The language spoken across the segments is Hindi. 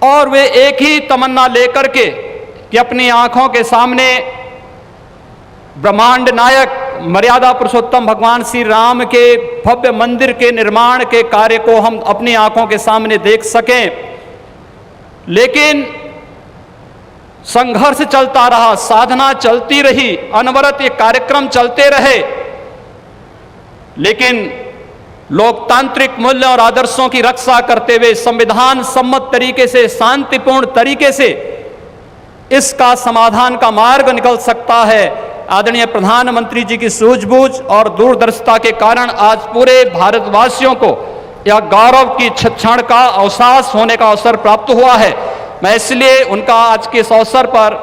और वे एक ही तमन्ना लेकर के कि अपनी आंखों के सामने ब्रह्मांड नायक मर्यादा पुरुषोत्तम भगवान श्री राम के भव्य मंदिर के निर्माण के कार्य को हम अपनी आंखों के सामने देख सकें। लेकिन संघर्ष चलता रहा, साधना चलती रही, अनवरत ये कार्यक्रम चलते रहे, लेकिन लोकतांत्रिक मूल्य और आदर्शों की रक्षा करते हुए संविधान सम्मत तरीके से, शांतिपूर्ण तरीके से इसका समाधान का मार्ग निकल सकता है। आदरणीय प्रधानमंत्री जी की सूझबूझ और दूरदर्शिता के कारण आज पूरे भारतवासियों को यह गौरव की क्षण का अवसास होने का अवसर प्राप्त हुआ है। मैं इसलिए उनका आज के इस अवसर पर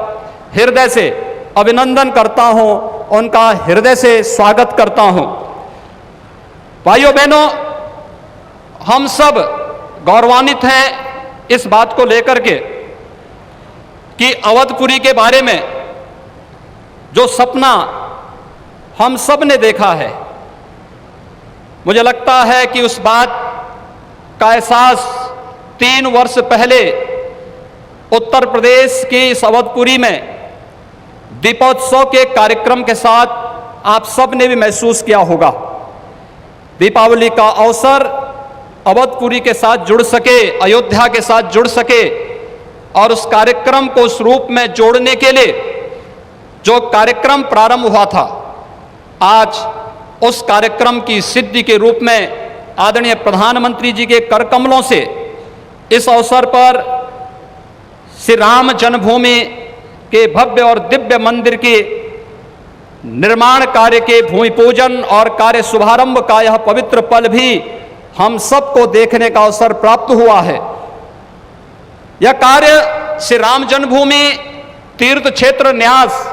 हृदय से अभिनंदन करता हूं, उनका हृदय से स्वागत करता हूं। भाइयों बहनों, हम सब गौरवान्वित हैं इस बात को लेकर के कि अवधपुरी के बारे में जो सपना हम सब ने देखा है, मुझे लगता है कि उस बात का एहसास 3 वर्ष पहले उत्तर प्रदेश की इस अवधपुरी में दीपोत्सव के कार्यक्रम के साथ आप सब ने भी महसूस किया होगा। दीपावली का अवसर अवधपुरी के साथ जुड़ सके, अयोध्या के साथ जुड़ सके और उस कार्यक्रम को उस रूप में जोड़ने के लिए जो कार्यक्रम प्रारंभ हुआ था, आज उस कार्यक्रम की सिद्धि के रूप में आदरणीय प्रधानमंत्री जी के कर कमलों से इस अवसर पर श्री राम जन्मभूमि के भव्य और दिव्य मंदिर के निर्माण कार्य के भूमि पूजन और कार्य शुभारंभ का यह पवित्र पल भी हम सबको देखने का अवसर प्राप्त हुआ है। यह कार्य श्री राम जन्मभूमि तीर्थ क्षेत्र न्यास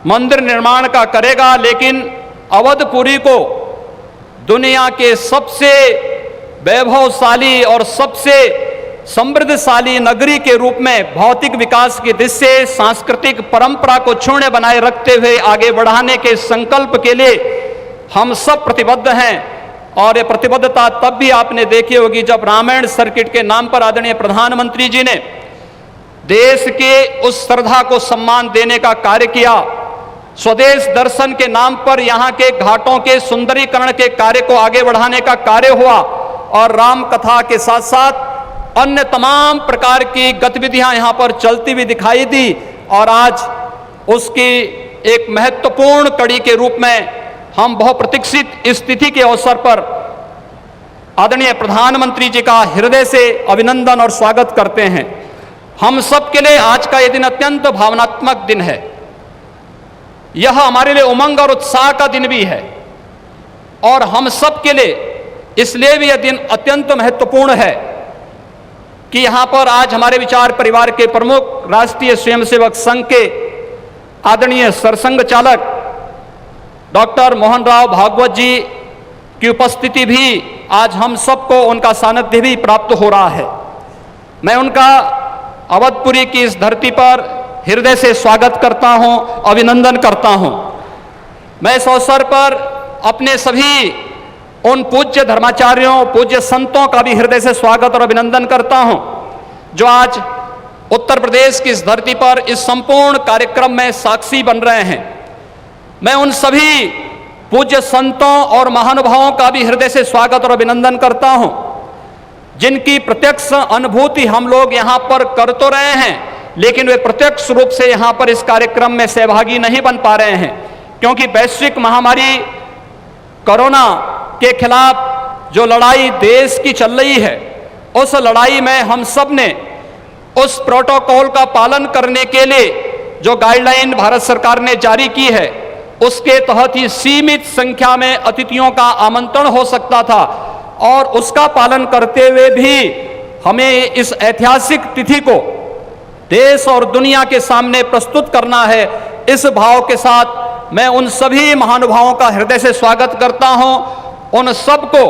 मंदिर निर्माण का करेगा, लेकिन अवधपुरी को दुनिया के सबसे वैभवशाली और सबसे समृद्धशाली नगरी के रूप में भौतिक विकास की दृष्टि से सांस्कृतिक परंपरा को क्षुण्ण बनाए रखते हुए आगे बढ़ाने के संकल्प के लिए हम सब प्रतिबद्ध हैं। और ये प्रतिबद्धता तब भी आपने देखी होगी जब रामायण सर्किट के नाम पर आदरणीय प्रधानमंत्री जी ने देश के उस श्रद्धा को सम्मान देने का कार्य किया। स्वदेश दर्शन के नाम पर यहाँ के घाटों के सुंदरीकरण के कार्य को आगे बढ़ाने का कार्य हुआ और राम कथा के साथ साथ अन्य तमाम प्रकार की गतिविधियां यहाँ पर चलती हुई दिखाई दी। और आज उसकी एक महत्वपूर्ण कड़ी के रूप में हम बहुप्रतीक्षित स्थिति के अवसर पर आदरणीय प्रधानमंत्री जी का हृदय से अभिनंदन और स्वागत करते हैं। हम सब के लिए आज का यह दिन अत्यंत भावनात्मक दिन है। यह हमारे लिए उमंग और उत्साह का दिन भी है और हम सब के लिए इसलिए भी यह दिन अत्यंत महत्वपूर्ण है कि यहां पर आज हमारे विचार परिवार के प्रमुख राष्ट्रीय स्वयंसेवक संघ के आदरणीय सरसंघ चालक डॉक्टर मोहन राव भागवत जी की उपस्थिति भी आज हम सबको उनका सानिध्य भी प्राप्त हो रहा है। मैं उनका अवधपुरी की इस धरती पर हृदय से स्वागत करता हूं, अभिनंदन करता हूं। मैं इस अवसर पर अपने सभी उन पूज्य धर्माचार्यों, पूज्य संतों का भी हृदय से स्वागत और अभिनंदन करता हूं जो आज उत्तर प्रदेश की इस धरती पर इस संपूर्ण कार्यक्रम में साक्षी बन रहे हैं। मैं उन सभी पूज्य संतों और महानुभावों का भी हृदय से स्वागत और अभिनंदन करता हूं जिनकी प्रत्यक्ष अनुभूति हम लोग यहाँ पर कर तो रहे हैं, लेकिन वे प्रत्यक्ष रूप से यहाँ पर इस कार्यक्रम में सहभागी नहीं बन पा रहे हैं क्योंकि वैश्विक महामारी कोरोना के खिलाफ जो लड़ाई देश की चल रही है, उस लड़ाई में हम सब ने उस प्रोटोकॉल का पालन करने के लिए जो गाइडलाइन भारत सरकार ने जारी की है, उसके तहत ही सीमित संख्या में अतिथियों का आमंत्रण हो सकता था और उसका पालन करते हुए भी हमें इस ऐतिहासिक तिथि को देश और दुनिया के सामने प्रस्तुत करना है। इस भाव के साथ मैं उन सभी महानुभावों का हृदय से स्वागत करता हूं। उन सबको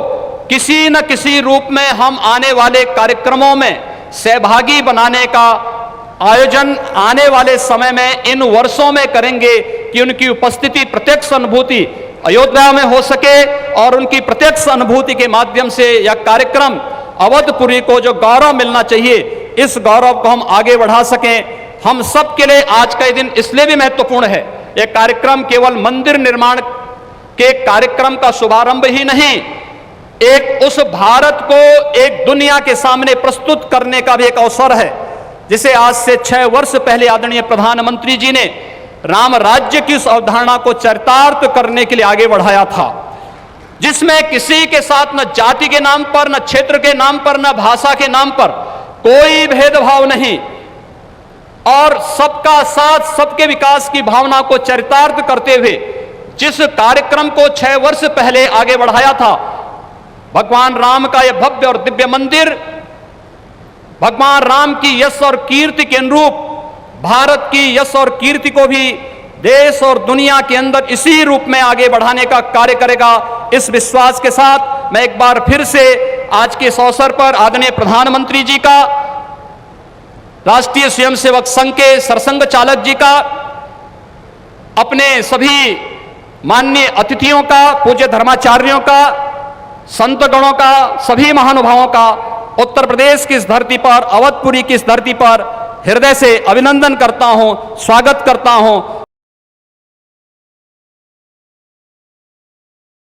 किसी न किसी रूप में हम आने वाले कार्यक्रमों में सहभागी बनाने का आयोजन आने वाले समय में इन वर्षों में करेंगे कि उनकी उपस्थिति प्रत्यक्ष अनुभूति अयोध्या में हो सके और उनकी प्रत्यक्ष अनुभूति के माध्यम से यह कार्यक्रम अवधपुरी को जो गौरव मिलना चाहिए इस गौरव को हम आगे बढ़ा सकें। हम सब के लिए आज का दिन इसलिए भी महत्वपूर्ण है। यह कार्यक्रम केवल मंदिर निर्माण के कार्यक्रम का शुभारंभ ही नहीं, एक उस भारत को एक दुनिया के सामने प्रस्तुत करने का भी एक अवसर है, जिसे आज से 6 वर्ष पहले आदरणीय प्रधानमंत्री जी ने राम राज्य की उस अवधारणा को चरितार्थ करने के लिए आगे बढ़ाया था, जिसमें किसी के साथ न जाति के नाम पर, न क्षेत्र के नाम पर, न भाषा के नाम पर कोई भेदभाव नहीं, और सबका साथ सबके विकास की भावना को चरितार्थ करते हुए जिस कार्यक्रम को 6 वर्ष पहले आगे बढ़ाया था, भगवान राम का यह भव्य और दिव्य मंदिर भगवान राम की यश और कीर्ति के अनुरूप भारत की यश और कीर्ति को भी देश और दुनिया के अंदर इसी रूप में आगे बढ़ाने का कार्य करेगा। इस विश्वास के साथ मैं एक बार फिर से आज के इस अवसर पर आदरणीय प्रधानमंत्री जी का, राष्ट्रीय स्वयंसेवक संघ के सरसंघ चालक जी का, अपने सभी माननीय अतिथियों का, पूज्य धर्माचार्यों का, संत गणों का, सभी महानुभावों का उत्तर प्रदेश की इस धरती पर, अवधपुरी की इस धरती पर हृदय से अभिनंदन करता हूं, स्वागत करता हूं